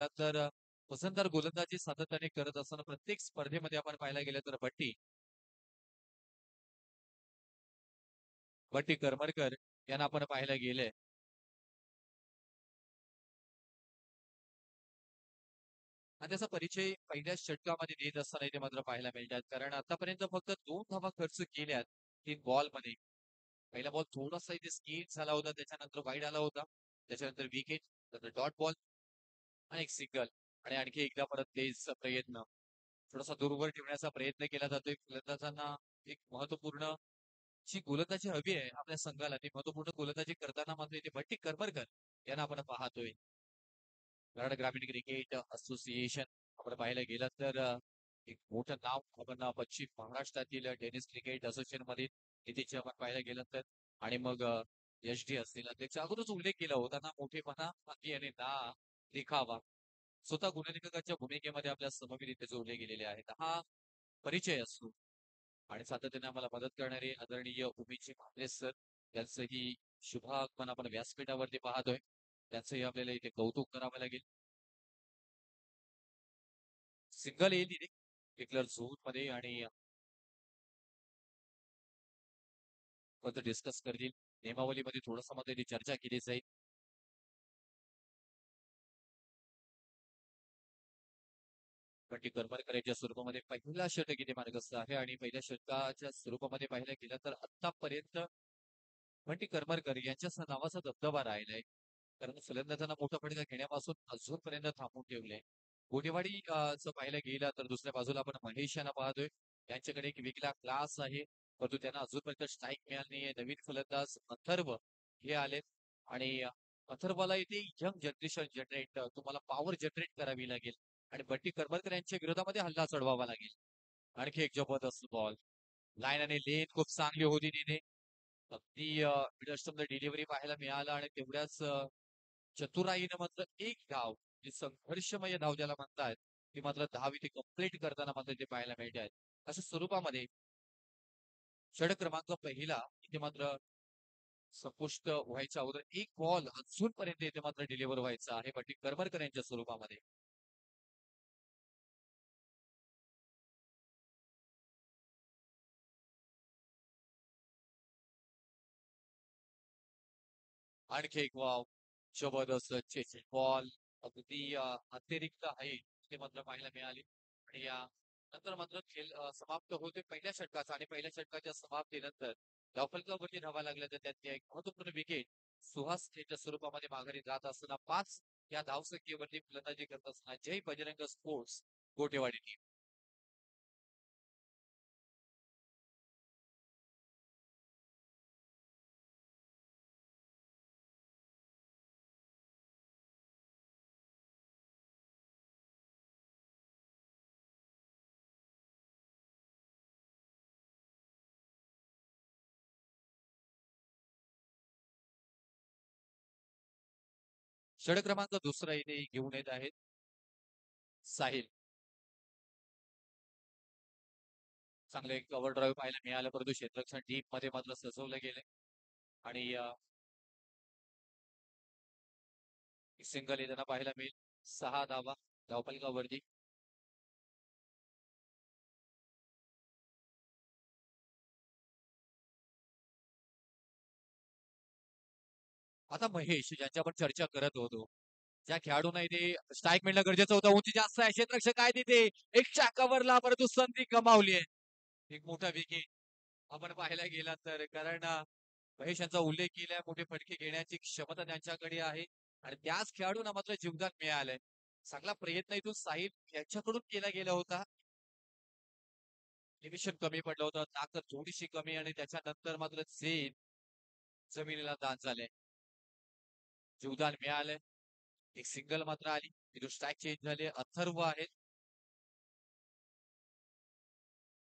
तर वसंतदार गोलंदाजी सातत्याने करत असताना प्रत्येक स्पर्धेमध्ये आपण पाहायला गेलं तर बट्टी बट्टी करमरकर यांना आपण पाहायला गेले आणि त्याचा परिचय पहिल्याच षटकामध्ये देत असताना इथे मात्र पाहायला मिळतात. कारण आतापर्यंत फक्त 2 धावा खर्च केल्यात 3 बॉलमध्ये. पहिला बॉल थोडासा इथे स्किड झाला होता, त्याच्यानंतर वाईड आला होता, त्याच्यानंतर विकेट, नंतर डॉट बॉल आणि एक सिंगल आणि आणखी एकदा परत तेच प्रयत्न. थोडासा दूरवर ठेवण्याचा प्रयत्न केला जातोय फलंदाजांना. एक महत्वपूर्ण जी गोलंदाजी हवी आहे आपल्या संघाला, ती महत्वपूर्ण गोलंदाजी करताना मात्र इथे भट्टी करमरकर यांना आपण पाहतोय. कराड ग्रामीण क्रिकेट असोसिएशन आपण पाहायला गेलं तर एक मोठं नाव आपण पश्चिम महाराष्ट्रातील टेनिस क्रिकेट असोसिएशन मध्ये इथे आपण पाहायला गेलं तर आणि मग एच डी असतील त्याच्या अगोदरच उल्लेख केला होता ना, मोठेपणा बाकी आणि ना देखावा. स्वतः गुणलेखकाच्या भूमिकेमध्ये आपल्या समवेत इथे जोडले गेलेले आहेत. हा परिचय असतो आणि सातत्याने आम्हाला मदत करणारे आदरणीय उमेशजी भामरे सर यांचंही शुभागमन आपण व्यासपीठावरती पाहतोय. त्यांचंही आपल्याला इथे कौतुक करावं लागेल. सिंगल येईल इथे विकलर झोन मध्ये आणि डिस्कस करतील. नियमावलीमध्ये थोडंसं मध्ये चर्चा केली जाईल. पण करमरकर यांच्या स्वरूपामध्ये पहिला षटक इथे मार्गस्थ आहे आणि पहिल्या षटकाच्या स्वरूपामध्ये पाहिलं गेलं तर आतापर्यंत पण करमरकर यांच्या नावाचा दबदबा राहिलाय. कारण फलंदाजांना मोठा फटका घेण्यापासून अजूनपर्यंत थांबून ठेवले. गोटेवाडी चं पाहायला गेलं तर दुसऱ्या बाजूला आपण महेश यांना पाहतोय. यांच्याकडे एक वेगळा क्लास आहे, परंतु त्यांना अजूनपर्यंत स्ट्राईक मिळाली नाहीये. नवीन फलंदाज अथर्व हे आलेत आणि अथर्वला इथे यंग जनरेशन जनरेट तुम्हाला पॉवर जनरेट करावी लागेल आणि बट्टी करमरकर यांच्या विरोधामध्ये हल्ला चढवावा लागेल. आणखी एक जबरदस्त बॉल लाईन आणि लेन खूप चांगली होती तिथे. अगदी मिडस्टमला डिलिव्हरी पाहायला मिळाला आणि तेवढ्याच चतुराईनं मात्र एक धाव जी संघर्षमय धाव ज्याला म्हणतात ती मात्र धाव इथे कंप्लीट करताना मात्र ते पाहायला मिळते आहेत. अशा स्वरूपामध्ये षटक क्रमांक पहिला इथे मात्र संपुष्ट व्हायच्या अगोदर एक बॉल अजूनपर्यंत इथे मात्र डिलिव्हर व्हायचा आहे पण करमरकर यांच्या स्वरूपामध्ये. आणखी एक वाव जबरदस्त चेसिंग बॉल अगदी अतिरिक्त आहे ते मात्र पाहायला मिळाली आणि या नंतर मात्र खेळ समाप्त होते पहिल्या षटकाचा आणि पहिल्या षटकाच्या समाप्तीनंतर धावफलकावरती धावा लागल्या तर त्यात एक महत्वपूर्ण विकेट सुहास याच्या स्वरूपामध्ये माघारी जात असताना 5 या धावसंख्येवरती फलंदाजी करत असताना जय बजरंग स्पोर्ट्स गोटेवाडी टीम. षटक क्रमांक दुसरा इथे घेऊन येत आहेत साहिल. चांगले एक कव्हर ड्राईव्ह पाहायला मिळालं परंतु क्षेत्ररक्षण डीप मध्ये मात्र सजवलं गेलं आणि सिंगल येताना पाहायला मिळेल. 6 धावा धावफलकावरती. आता महेश ज्यांच्या आपण चर्चा करत होतो ज्या खेळाडूंना इथे स्ट्राईक मिळणं गरजेचं होतं, उंची जास्त आहे, क्षेत्ररक्षक आहे तिथे एकच्या कव्हरला परंतु संधी गमावली आहे. एक मोठा विकेट आपण पाहायला गेला तर कारण महेश यांचा उल्लेख केलाय मोठे फटके घेण्याची क्षमता त्यांच्याकडे आहे आणि त्याच खेळाडूंना मात्र जीवदान मिळालंय. चांगला प्रयत्न इथून साहिल यांच्याकडून केला गेला होता. निमिषण कमी पडलं होतं, ताकद थोडीशी कमी आणि त्याच्यानंतर मात्र झेल जमिनीला दान झाले. जीवदान मिळालंय. एक सिंगल मात्र आली तिथून स्ट्राईक चेंज झाले. अथर्व आहेत.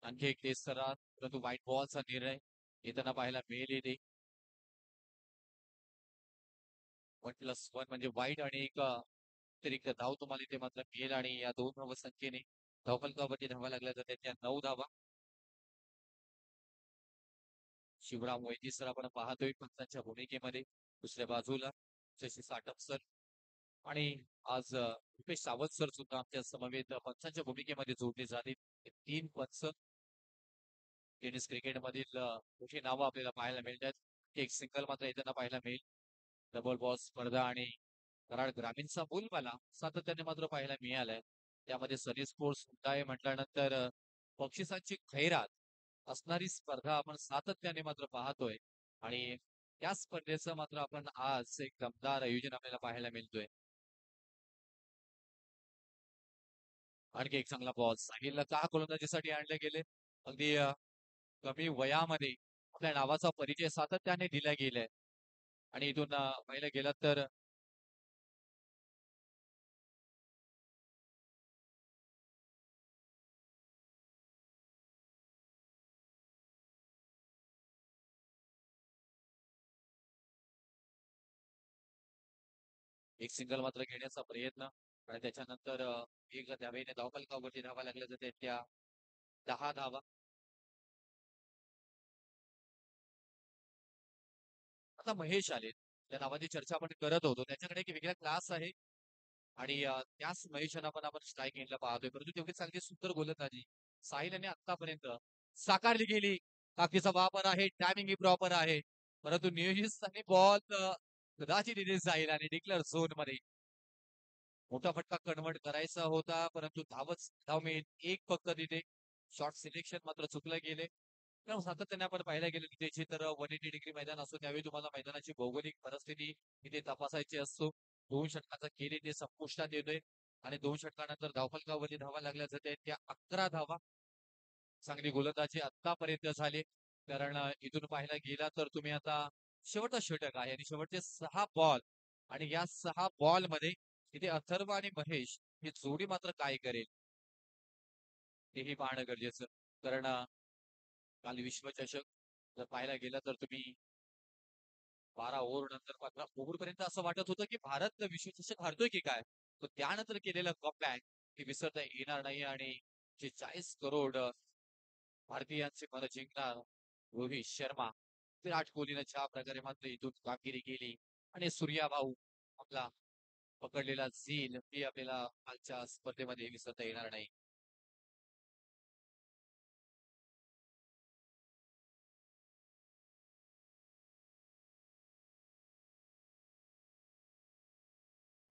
आणखी एक टेस्ट करा परंतु व्हाईट बॉलचा निर्णय येताना पाहायला मिळेल इथे. 1+1 म्हणजे वाईट आणि एक अतिरिक्त धाव तुम्हाला इथे मात्र मिळेल आणि या 2 धावसंख्येने धावफलकावरती धावा लागल्या जातात त्या 9 धावा. शिवराम मोहिते सर आपण पाहतोय पंचांच्या भूमिकेमध्ये दुसऱ्या बाजूला जशी साटप सर आणि आज रुपेश सावंत सर सुद्धा आमच्या समवेत पंचांच्या भूमिकेमध्ये जोडले झाले. 3 पंच टेनिस क्रिकेट मधील मोठी नावं आपल्याला पाहायला मिळतात. एक सिंगल मात्र येताना पाहायला मिळेल. डबल बॉस स्पर्धा आणि कराड ग्रामीणचा बोलबाला सातत्याने मात्र पाहायला मिळालाय. त्यामध्ये सनी स्पोर्ट्स सुद्धा आहे म्हटल्यानंतर बक्षिसांची खैरात असणारी स्पर्धा आपण सातत्याने मात्र पाहतोय. आणि त्या स्पर्धेचं मात्र आपण आज एक दमदार आयोजन आपल्याला पाहायला मिळतोय. आणखी एक चांगला बॉल साहिलला का गोलंदाजीसाठी आणले गेले. अगदी कमी वयामध्ये आपल्या नावाचा परिचय सातत्याने दिला गेलाय. आणि इथून पाहिलं गेलं तर एक सिंगल मात्र घेण्याचा प्रयत्न आणि त्याच्यानंतर एक धावेने धावफलकावरती धावा लागल्या जाते त्या 10 धावा. आता महेश आले त्या नावाची चर्चा आपण करत होतो. त्याच्याकडे एक वेगळा क्लास आहे. आणि त्याच महेशांना पण आपण स्ट्राईक एंडला पाहतोय. परंतु तेवढी चांगली सुंदर गोलंदाजी साहिल यांनी आतापर्यंत साकारली गेली. काकीचा वापर आहे, टायमिंग ही प्रॉपर आहे. परंतु नियोजित बॉल कदाचित इथे जाईल आणि डिक्लेअर झोन मध्ये मोठा फटका कन्वर्ट करायचा होता. परंतु धाव मिळेल एक फक्त तिथे. शॉर्ट सिलेक्शन मात्र चुकलं गेले. कारण सातत्याने आपण पाहायला गेलं तिथे तर 180 डिग्री मैदान असतो. त्यावेळी तुम्हाला मैदानाची भौगोलिक परिस्थिती इथे तपासायची असतो. 2 षटकाचा खेळ इथे संपुष्टात येतोय. आणि 2 षटकानंतर धावफलकावरती धावा लागल्या जाते त्या 11 धावा. चांगली गोलंदाजी आतापर्यंत झाली. कारण इथून पाहायला गेला तर तुम्ही आता शेवटचा षटक आहे आणि शेवटचे 6 बॉल आणि या 6 बॉल मध्ये इथे अथर्व आणि महेश ही जोडी मात्र काय करेल तेही पाहणं गरजेचं. कारण काल विश्वचषक जर पाहायला गेलं तर तुम्ही 12 ओव्हर नंतर 15 ओव्हर पर्यंत असं वाटत होतं की भारत विश्वचषक हारतोय की काय. तो त्यानंतर केलेलं कमबॅक हे विसरता येणार नाही. आणि जे 40 करोड भारतीयांचे मला जिंकणार रोहित शर्मा विराट कोहलीनं ज्या प्रकारे मात्र इथून कामगिरी केली आणि सूर्या भाऊ आपला पकडलेला झील हे आपल्याला कालच्या स्पर्धेमध्ये विसरता येणार नाही.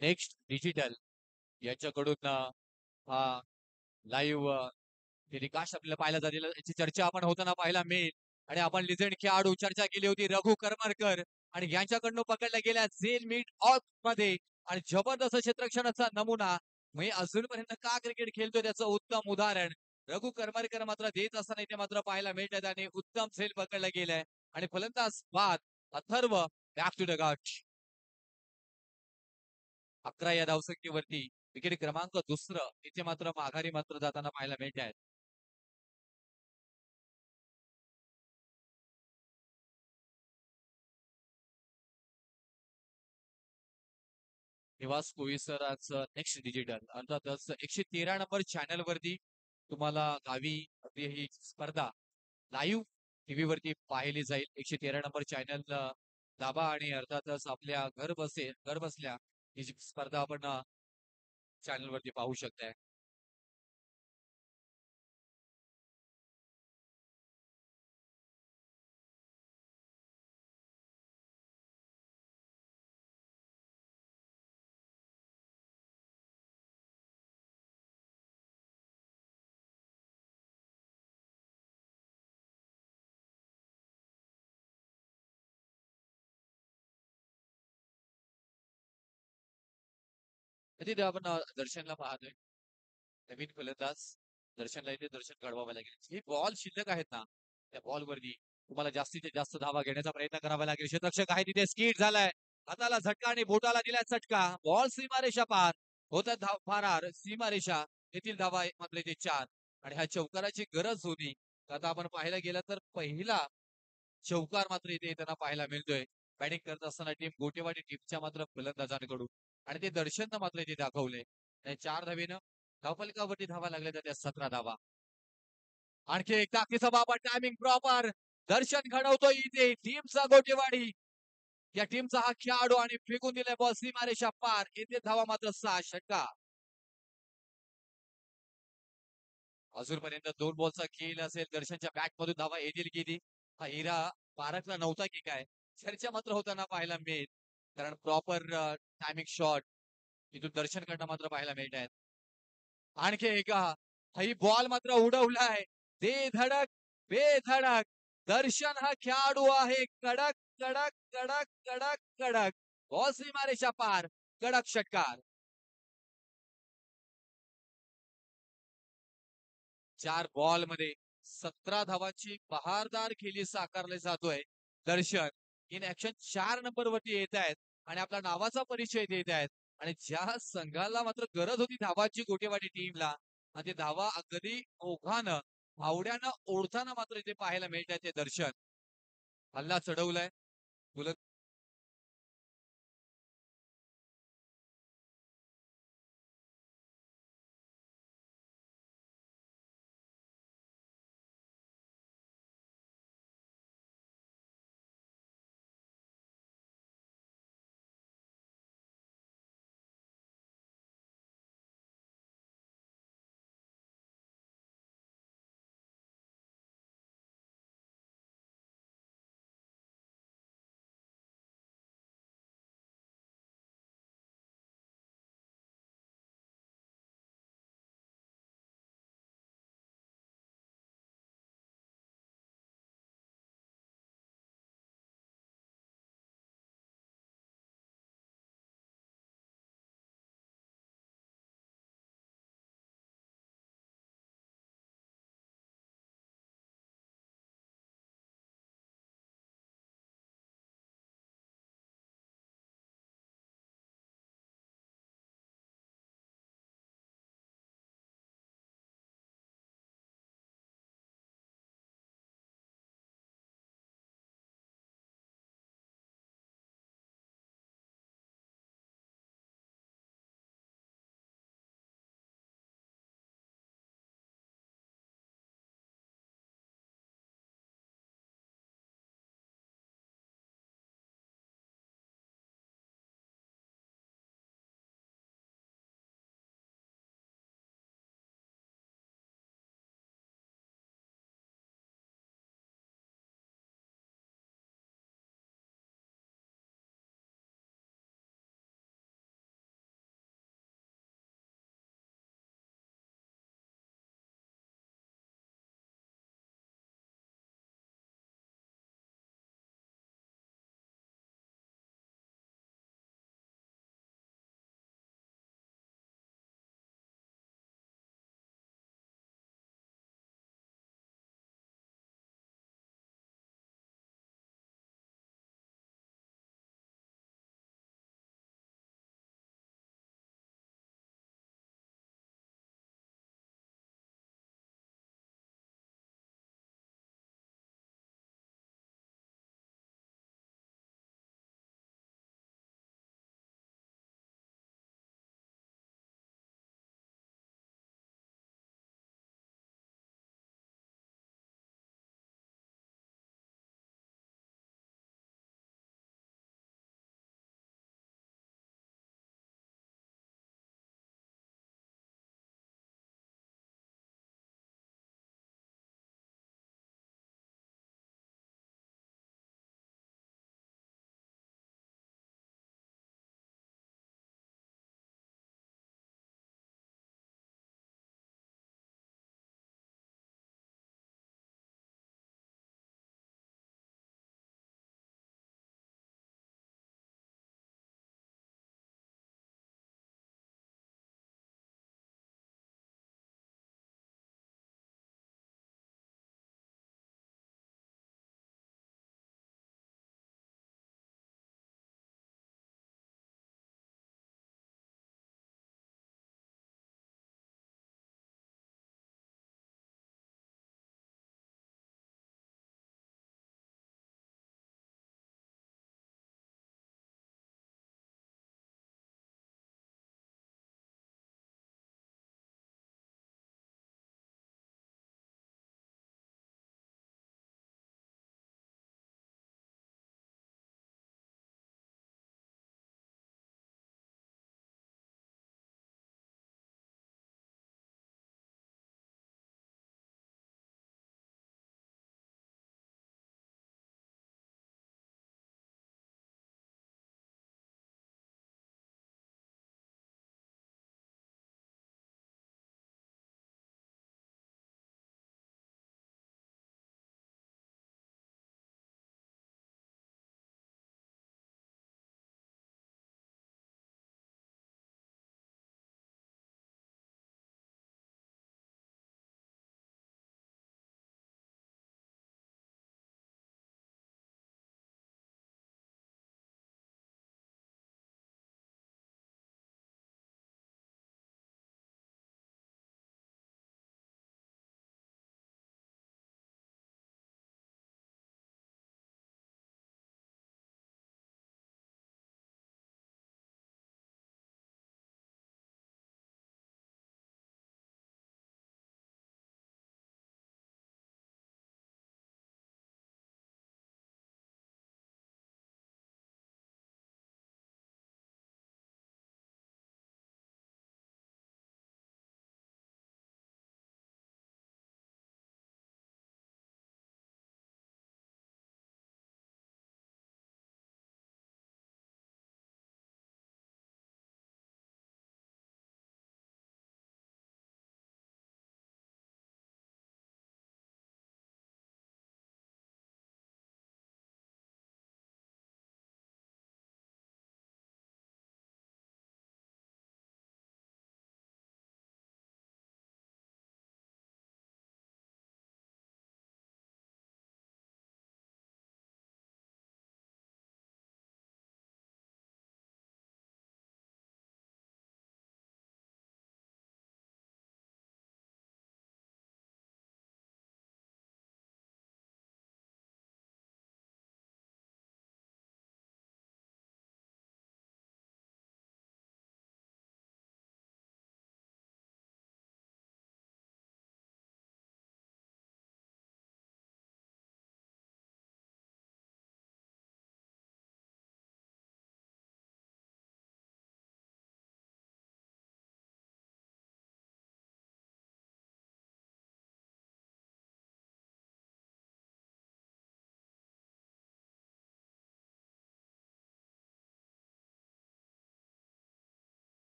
नेक्स्ट डिजिटल याच्याकडून हा लाईव्ह टेलिकास्ट आपल्याला पाहायला झालेला याची चर्चा आपण होताना पाहायला मिळेल. आणि आपण लिजेंड खेळाडू चर्चा केली होती रघु करमरकर आणि यांच्याकडनं पकडल्या गेल्या झेल मीट ऑफ मध्ये. आणि जबरदस्त क्षेत्ररक्षणाचा नमुना मी अजूनपर्यंत का क्रिकेट खेळतोय त्याचं उत्तम उदाहरण रघु करमरकर मात्र देत असताना इथे मात्र पाहायला मिळतात. आणि उत्तम झेल पकडला गेलाय आणि फलंदाज बाद Atharva back to the gut. 11 या धावसंख्येवरती विकेट क्रमांक दुसरं इथे मात्र माघारी मात्र जाताना पाहायला मिळत आहेत. निवास कोळीसर आज नेक्स्ट डिजिटल अर्थातच 113 नंबर चॅनल वरती तुम्हाला गावी ही स्पर्धा लाईव्ह टीव्ही वरती पाहिली जाईल. 113 नंबर चॅनल दाबा आणि अर्थातच आपल्या घर बसल्या ही जी स्पर्धा आपण चॅनल वरती पाहू शकताय. तिथे आपण दर्शनला पाहतोय नवीन फलंदाज दर्शनला इथे दर्शन घडवावं लागेल. हे बॉल शिल्लक आहेत ना त्या बॉल वरती तुम्हाला जास्तीत जास्त धावा घेण्याचा प्रयत्न करावा लागेल. क्षेत्ररक्षक आहे तिथे स्किट झालाय. हाताला झटका आणि बोटाला दिलाय चटका. बॉल सीमारेषा पार होतात धाव फारार सीमारेषा येथील धावा मात्र इथे 4. आणि ह्या चौकाराची गरज होती. आता आपण पाहायला गेलं तर पहिला चौकार मात्र इथे येताना पाहायला मिळतोय. बॅटिंग करत असताना टीम गोटेवाडी टीमच्या मात्र फलंदाजांकडून. आणि ते दर्शननं मात्र इथे दाखवले. 4 धावेनं धावफलकावरती धावा लागल्या त्या 17 धावा. आणखी एक टाकीचा बाबा टायमिंग प्रॉपर दर्शन घडवतोय इथे टीमचा गोटेवाडी. या टीमचा हा खेळाडू आणि फेकून दिलाय बॉल सीमारेषा पार. येथे धावा मात्र 6 षटकार. अजूनपर्यंत 2 बॉलचा खेळ असेल. दर्शनच्या बॅट मधून धावा येतील किती? हा हिरा पारखला नव्हता की काय? चर्चा मात्र होताना पाहायला मिळेल. कारण प्रॉपर टायमिंग शॉट तिथून दर्शनकडनं मात्र पाहायला मिळत आहेत. आणखी एका ही बॉल मात्र उडवलाय. दे धडक बेधडक. दर्शन हा खेळाडू आहे कडक कडक कडक कडक कडक. बॉल सीमारेषा पार. कडक षटकार. 4 बॉल मध्ये 17 धावांची बहारदार खेळी साकारले जातोय. दर्शन इन ऍक्शन 4 नंबर वरती येत आहेत आणि आपला नावाचा परिचय देत आहेत. आणि ज्या संघाला मात्र गरज होती धावाची गोटेवाडी टीमला आणि ते धावा अगदी ओघानं आवड्यानं ओढताना मात्र इथे पाहायला मिळत आहे ते दर्शन. हल्ला चढवलाय.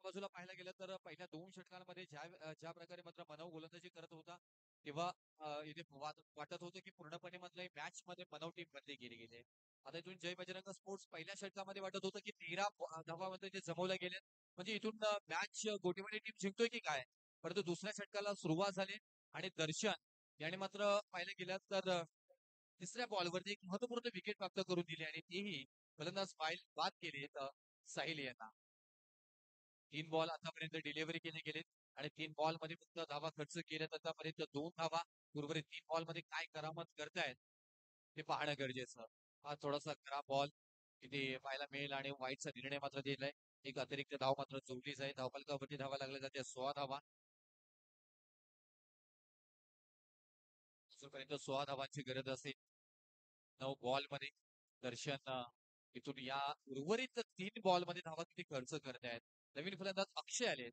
बाजूला पाहायला गेलं तर पहिल्या 2 षटकांमध्ये ज्या प्रकारे मात्र मनव गोलंदाजी करत होता, तेव्हा इथे वाटत होतं की पूर्णपणे मधल्या मॅच मध्ये मनव टीम बदली केली गेली आहे. आता इथून जय बजरंग स्पोर्ट्स पहिल्या षटकामध्ये वाटत होतं की 13 धावामध्ये जे जमवल्या गेले म्हणजे इथून मॅच गोटीवाडी टीम जिंकतोय की काय. परंतु दुसऱ्या षटकाला सुरुवात झाली आणि दर्शन याने मात्र पाहिलं गेलं तर तिसऱ्या बॉलवरती एक महत्वपूर्ण विकेट प्राप्त करून दिली आणि तेही फलंदाज बाद केले साहिल यांना. 3 बॉल आतापर्यंत डिलिव्हरी केले गेलेत आणि 3 बॉल मध्ये फक्त धावा खर्च केल्यात आतापर्यंत 2 धावा. उर्वरित 3 बॉल मध्ये काय करामत करतायत ते पाहणं गरजेचं. हा थोडासा खराब बॉल इथे पाहायला मिळेल आणि वाईटचा निर्णय मात्र दिलाय. एक अतिरिक्त धाव मात्र जोडली जाईल. धावफलकावरती धावा लागल्या जाते 16 धावा. जोपर्यंत 16 धावांची गरज असेल 9 बॉल मध्ये दर्शन इथून या उर्वरित 3 बॉल मध्ये धावा किती खर्च करतायत. नवीन फलंदाज अक्षय आले.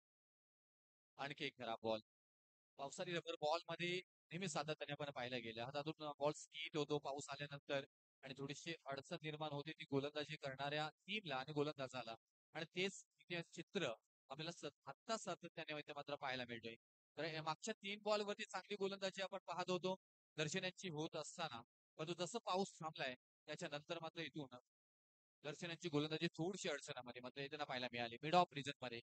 आणखी एक खराब बॉल. पावसाळी रबर बॉल मध्ये नेहमी सातत्याने आपण पाहायला गेलं हातातून बॉल स्किट होतो पाऊस आल्यानंतर आणि थोडीशी अडचण निर्माण होते ती गोलंदाजी करणाऱ्या टीमला आणि गोलंदाजाला आणि तेच इथे चित्र आपल्याला आत्ता सातत्याने इथे मात्र पाहायला मिळतोय. तर मागच्या 3 बॉल वरती चांगली गोलंदाजी आपण पाहत होतो दर्शनाची होत असताना, परंतु जसं पाऊस थांबलाय त्याच्यानंतर मात्र इथून दर्शनाची गोलंदाजी थोडीशी अडचणामध्ये मात्र येताना पाहायला मिळाली मिड ऑफ रिजन मध्ये.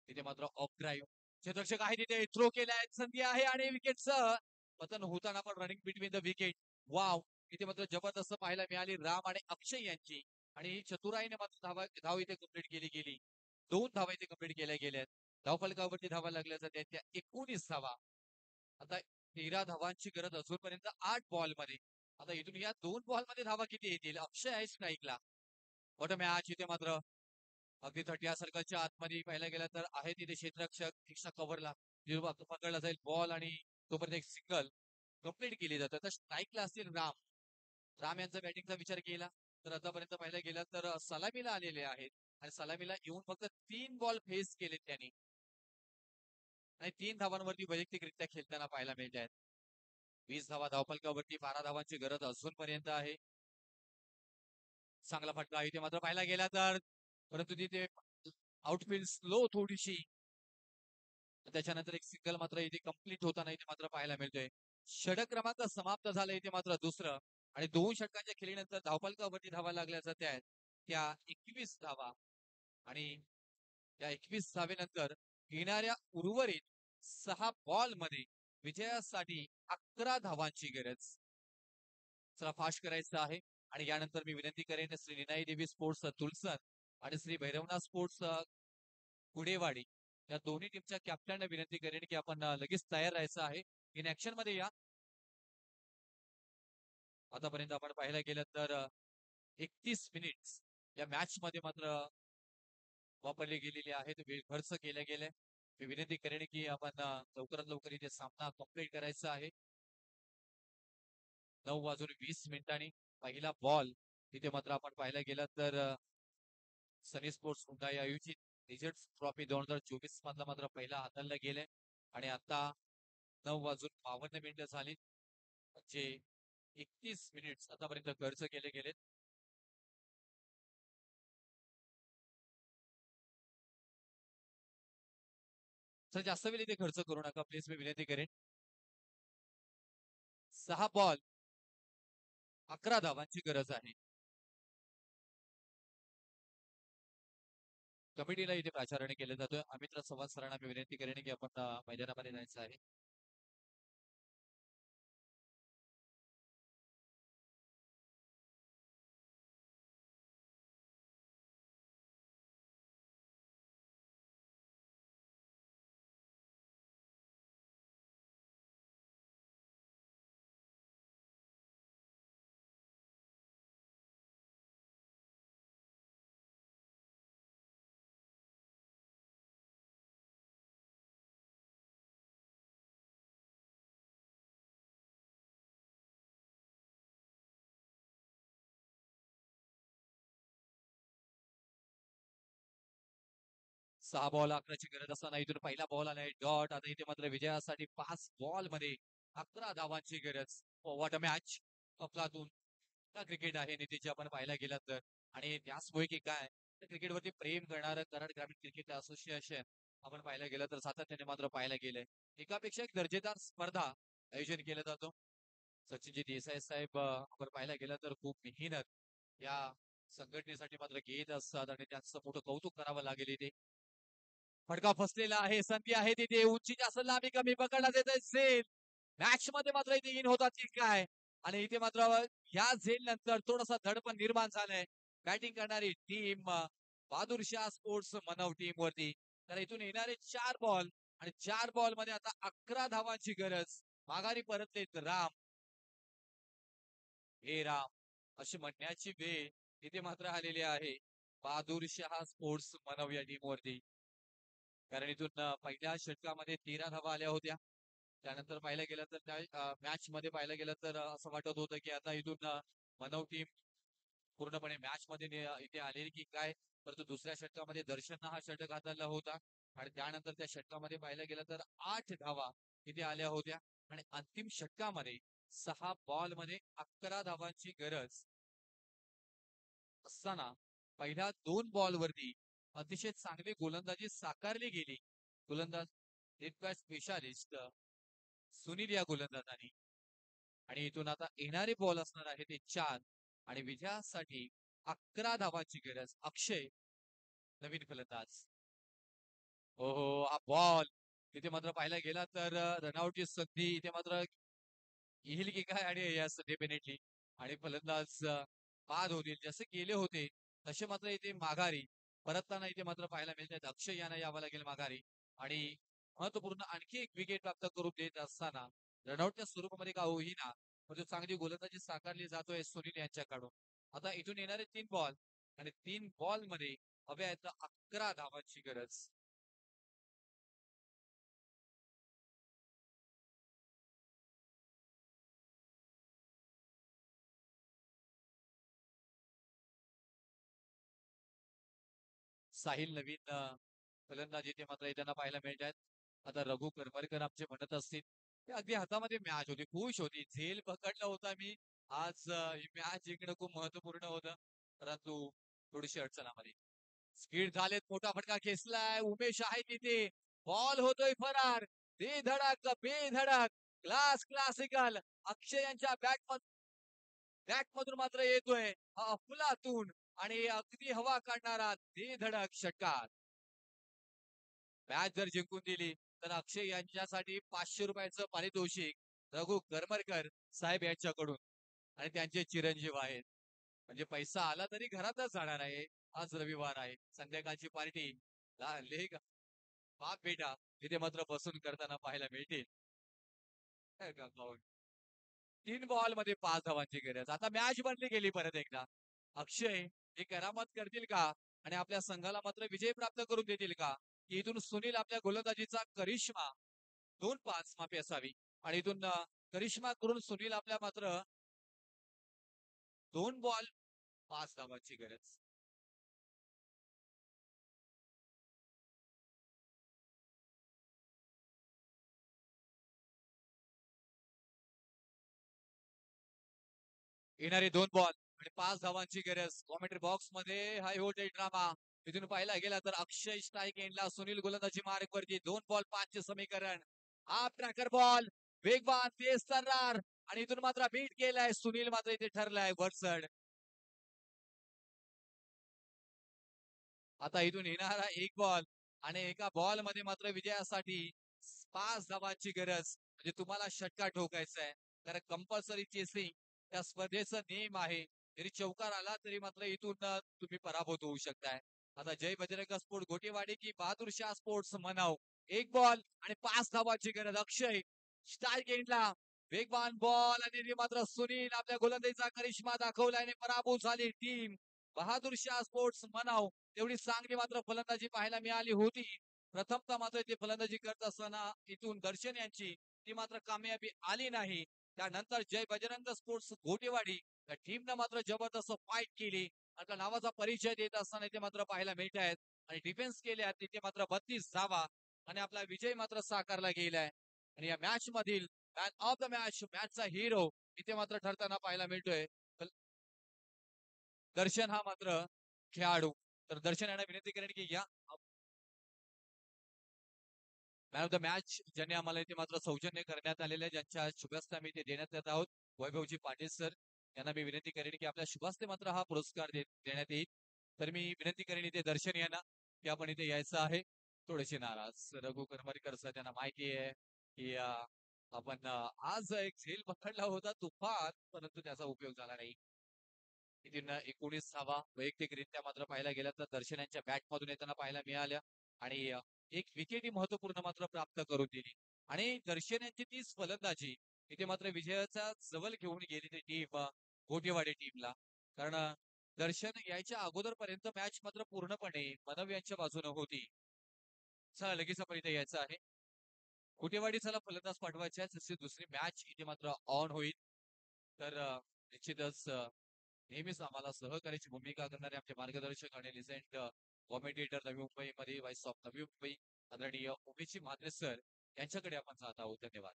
तिथे मात्र ऑफ ड्राईव्ह क्षेत्ररक्षक आहे तिथे थ्रो केलाय संधी आहे आणि विकेटचं पतन होताना पण running between the wicket. Wow इथे मात्र जबरदस्त पाहायला मिळाली राम आणि अक्षय यांची आणि चतुराईने मात्र धाव इथे कंप्लीट केली गेली. 2 धावा इथे कंप्लीट केल्या गेल्यात. धावफलकावरती धावा लागल्या जाते त्या 19 धावा. आता 13 धावांची गरज अजूनपर्यंत 8 बॉल मध्ये. आता इथून या 2 बॉल मध्ये धावा किती येतील. अक्षय आहे स्ट्राईकला. वॉट मॅच इथे मात्र अगदी 30 सर्कलच्या आतमध्ये पाहायला गेलं तर आहे तिथे क्षेत्ररक्षक फिक्सचा कव्हरला पकडला जाईल बॉल आणि तोपर्यंत एक सिंगल कंप्लीट केली जाते. तर स्ट्राईकला असतील राम. राम यांचा बॅटिंगचा विचार केला तर आतापर्यंत पाहायला गेला तर सलामीला आलेले आहेत आणि सलामीला येऊन फक्त 3 बॉल फेस केलेत त्यांनी आणि 3 धावांवरती वैयक्तिकरित्या खेळताना पाहायला मिळत आहेत. 20 धावा धावफलकावरती 12 धावांची गरज अजूनपर्यंत आहे. चांगला फटका इथे मात्र पाहायला गेला तर परंतु तिथे आउटफील्ड स्लो थोडीशी त्याच्यानंतर एक सिंगल मात्र इथे कंप्लीट होताना इथे मात्र पाहायला मिळतोय. षटक क्रमांक समाप्त झाला इथे मात्र दुसरं आणि 2 षटकांच्या खेळीनंतर धावफलकावरती धावा लागल्या जात आहेत त्या 21 धावा आणि त्या 21 धावेनंतर येणाऱ्या उर्वरित 6 बॉल मध्ये विजयासाठी 11 धावांची गरज. चला फास्ट करायचं आहे आणि यानंतर मी विनंती करेन श्री निनाई देवी स्पोर्ट्स तुलसन आणि श्री भैरवनाथ स्पोर्ट्स गुडेवाडी या दोन्ही टीमच्या कॅप्टनला विनंती करेन की आपण लगेच तयार राहायचं आहे. इन ऍक्शन मध्ये या. आतापर्यंत आपण पाहायला गेलं तर 31 मिनिट्स या मॅच मध्ये मात्र वापरले गेलेले आहेत वेळ खर्च केले गेले. मी विनंती करेन की आपण लवकरात लवकर इथे सामना कंप्लीट करायचा आहे. 9:20 पहिला बॉल तिथे मात्र आपण पाहायला गेलं तर सनी स्पोर्ट्स हुंडाई आयोजित रिजल्ट ट्रॉफी 2024 मधला मात्र पहिला हाताळला गेले आणि आता 9:52 झाली म्हणजे 31 मिनिट्स आतापर्यंत खर्च केले गेलेत. सर जास्त वेळ इथे खर्च करू नका प्लीज मी विनंती करेन. 6 बॉल 11 धावांची गरज आहे. कमिटीला इथे प्राचार्याने केलं जातोय. अमित्र संवाद सरांना मी विनंती करेन की आपण मैदानामध्ये जायचं आहे. सहा बॉल 11ची गरज असताना इथून पहिला बॉल आलाय डॉट. आता इथे मात्र विजयासाठी 5 बॉल मध्ये 11 धावांची गरज. वॉट अ मॅच अफलातून क्रिकेट आहे नितीची आपण पाहायला गेलात तर आणि त्याचमुळे की काय क्रिकेटवरती प्रेम करणारं कराड ग्रामीण क्रिकेट असोसिएशन आपण पाहायला गेलं तर सातत्याने मात्र पाहायला गेलंय. एकापेक्षा एक दर्जेदार स्पर्धा आयोजन केलं जातं. सचिनजी देसाई साहेब आपण पाहायला गेलं तर खूप मेहनत या संघटनेसाठी मात्र घेत असतात आणि त्यांचं मोठं कौतुक करावं लागेल इथे. फटका फसलेला आहे, संधी आहे तिथे, उंची जास्त लांबी कमी पकडण्यात येत असेल. मॅच मध्ये मात्र इथे इन होतात की काय, आणि इथे मात्र या झेल नंतर थोडासा धडपण निर्माण झालंय बॅटिंग करणारी टीम बहादूर शाह स्पोर्ट्स मनव टीम वरती. तर इथून येणारे 4 बॉल आणि 4 बॉल मध्ये आता 11 धावांची गरज. माघारी परतलेत राम. हे राम अशी म्हणण्याची वेळ इथे मात्र आलेली आहे बहादूर शाह स्पोर्ट्स मनव या टीम वरती. कारण इथून पहिल्या षटकामध्ये 13 धावा आल्या होत्या. त्यानंतर पाहिलं गेलं तर त्या मॅच मध्ये पाहिलं गेलं तर असं वाटत होतं की आता इथून मनव टीम पूर्णपणे मॅच मध्ये इथे आलेली की काय. परंतु दुसऱ्या षटकामध्ये दर्शन हा षटक हाताळला होता आणि त्यानंतर त्या षटकामध्ये पाहिलं गेलं तर 8 धावा इथे आल्या होत्या आणि अंतिम षटकामध्ये 6 बॉल मध्ये 11 धावांची गरज असताना पहिल्या 2 बॉल वरती अतिशय चांगली गोलंदाजी साकारली गेली. गोलंदाज स्पेशालिस्ट सुनील या गोलंदाजाने. आणि इथून आता येणारे बॉल असणार आहे ते 4 आणि विजयासाठी 11 धावांची गरज. अक्षय नवीन फलंदाज. हो हो, हा बॉल तिथे मात्र पाहायला गेला तर रनआउटची संधी इथे मात्र येईल की काय, आणि यस डेफिनेटली. आणि फलंदाज बाद होतील जसे केले होते तसे मात्र इथे माघारी परतताना इथे मात्र पाहायला मिळतात. अक्षय यांना यावं लागेल माघारी आणि महत्वपूर्ण आणखी एक विकेट प्राप्त करून देत असताना रनआउटच्या स्वरूपामध्ये का होईना म्हणजे चांगली गोलंदाजी साकारली जातोय सुनील यांच्याकडून. आता इथून येणारे 3 बॉल आणि 3 बॉल मध्ये हव्या आहेत 11 धावांची गरज. साहिल नवीन फलंदाज इथे मात्र येताना पाहायला मिळतात. आता रघु करमरकर आमचे म्हणत असतील ते अगदी हातामध्ये मॅच होती, खुश होती, झेल पकडला होता मी. आज ही मॅच जिंकणं खूप महत्वपूर्ण होतं. परंतु थोडीशी अडचणामध्ये स्पीड झालेत, मोठा फटका खेचलाय, उमेश आहे तिथे, बॉल होतोय फरार. बेधडक बेधडक क्लास क्लासिकल अक्षय यांच्या बॅट मधून मात्र येतोय हा अफलातून आणि अगदी हवा काढणारा बेधडक षटकार. मॅच जर जिंकून दिली तर अक्षय यांच्यासाठी 500 रुपयाचं पारितोषिक रघु करमरकर साहेब यांच्याकडून आणि त्यांचे चिरंजीव आहेत. म्हणजे पैसा आला तरी घरातच जाणार आहे. आज रविवार आहे, संध्याकाळची पार्टी लेख बाप बेटा तिथे मात्र बसून करताना पाहायला मिळतील. 3 बॉल मध्ये 5 धावांची गरज. आता मॅच बनली गेली परत एकदा. अक्षय हे करामत करतील का आणि आपल्या संघाला मात्र विजय प्राप्त करून देतील का, की इथून सुनील आपल्या गोलंदाजीचा करिश्मा 2-5 माफी असावी आणि इथून करिश्मा करून सुनील आपल्या मात्र 2 बॉल 5 धावांची गरज. येणारे 2 बॉल आणि 5 धावांची गरज. कॉमेंट्री बॉक्स मध्ये हाय होल्टेज ड्रामा. इथून पाहिला गेला तर अक्षय स्ट्राईक एंडला, सुनील गोलंदाजी मार्क वरती 2 बॉल 5 चे समीकरण. हा ट्रॅकर बॉल वेगवान तेज तर्रार आणि इथून मात्र बीट केलाय सुनील, मात्र इथे ठरलाय वरचढ. आता इथून येणारा 1 बॉल आणि एका बॉल मध्ये मात्र विजयासाठी 5 धावांची गरज. म्हणजे तुम्हाला षटकार ठोकायचा आहे, कारण कंपल्सरी चेसिंग त्या स्पर्धेचा नियम आहे. जरी चौकार आला तरी मात्र इथून तुम्ही पराभूत होऊ शकताय. आता जय बजरंग स्पोर्ट गोटेवाडी की बहादूर शाह स्पोर्ट्स मनाव. 1 बॉल आणि 5 धावांची गरज. अक्षय स्ट्राईक एंडला, वेगवान बॉल आणि इथे मात्र सुनील आपल्या गोलंदाजीचा करिश्मा दाखवला आणि पराभूत झाली टीम बहादूर शाह स्पोर्ट्स मनाव. तेवढी चांगली मात्र फलंदाजी पाहायला मिळाली होती. प्रथमतः मात्र ते फलंदाजी करत असताना इथून दर्शन यांची ती मात्र कामयाबी आली नाही. त्यानंतर जय बजरंग स्पोर्ट्स घोटेवाडी त्या टीमनं मात्र जबरदस्त फाईट केली. आपल्या नावाचा परिचय देत असताना इथे मात्र पाहायला मिळत आहेत आणि डिफेन्स केल्या तिथे मात्र 32 धावा आणि आपला विजय मात्र साकारला गेलाय. आणि या मॅच मधील मॅन ऑफ द मॅच, मॅचचा हिरो इथे मात्र ठरताना पाहायला मिळतोय दर्शन हा मात्र खेळाडू. तर दर्शन यांना विनंती करेन की या मॅन ऑफ द मॅच ज्यांनी आम्हाला इथे मात्र सौजन्य करण्यात आलेले आहे, ज्यांच्या शुभेच्छा आम्ही इथे देण्यात येत आहोत, वैभवजी पाटील सर यांना मी विनंती करेन की आपल्या शुभास्ते मात्र हा पुरस्कार देण्यात येईल. तर मी विनंती करेन इथे दर्शन यांना की आपण इथे यायचं आहे. थोडेसे नाराज रघु करमरकर सर त्यांना माहिती आहे की आपण आज एक झेल पकडला होता तुफान, परंतु त्याचा उपयोग झाला नाही. इथे 19 वैयक्तिकरित्या मात्र पाहायला गेलं तर दर्शन यांच्या बॅटमधून येताना पाहायला मिळाल्या आणि एक विकेट महत्वपूर्ण मात्र प्राप्त करून दिली आणि दर्शन यांची तीच फलंदाजी इथे मात्र विजयाचा जवळ घेऊन गेली ती टीम गोटेवाडी टीमला. कारण दर्शन यायच्या अगोदरपर्यंत मॅच मात्र पूर्णपणे मनव यांच्या बाजूने होती. चला लगेच आपण इथे यायचं आहे. गोटेवाडी चला फलंदाज पाठवायचे आहे, जशी दुसरी मॅच इथे मात्र ऑन होईल. तर निश्चितच नेहमीच आम्हाला सहकार्याची भूमिका करणारे आमचे मार्गदर्शक आणि लिजेंड कॉमेडिएटर नवी मुंबईमध्ये व्हाईस ऑफ नवी मुंबई आदरणीय उमेशजी म्हात्रे सर यांच्याकडे आपण जात आहोत. धन्यवाद.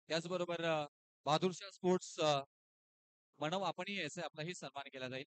त्याचबरोबर बहादूरशाह स्पोर्ट्स म्हणून आपणही यायचे आपलाही सन्मान केला जाईल.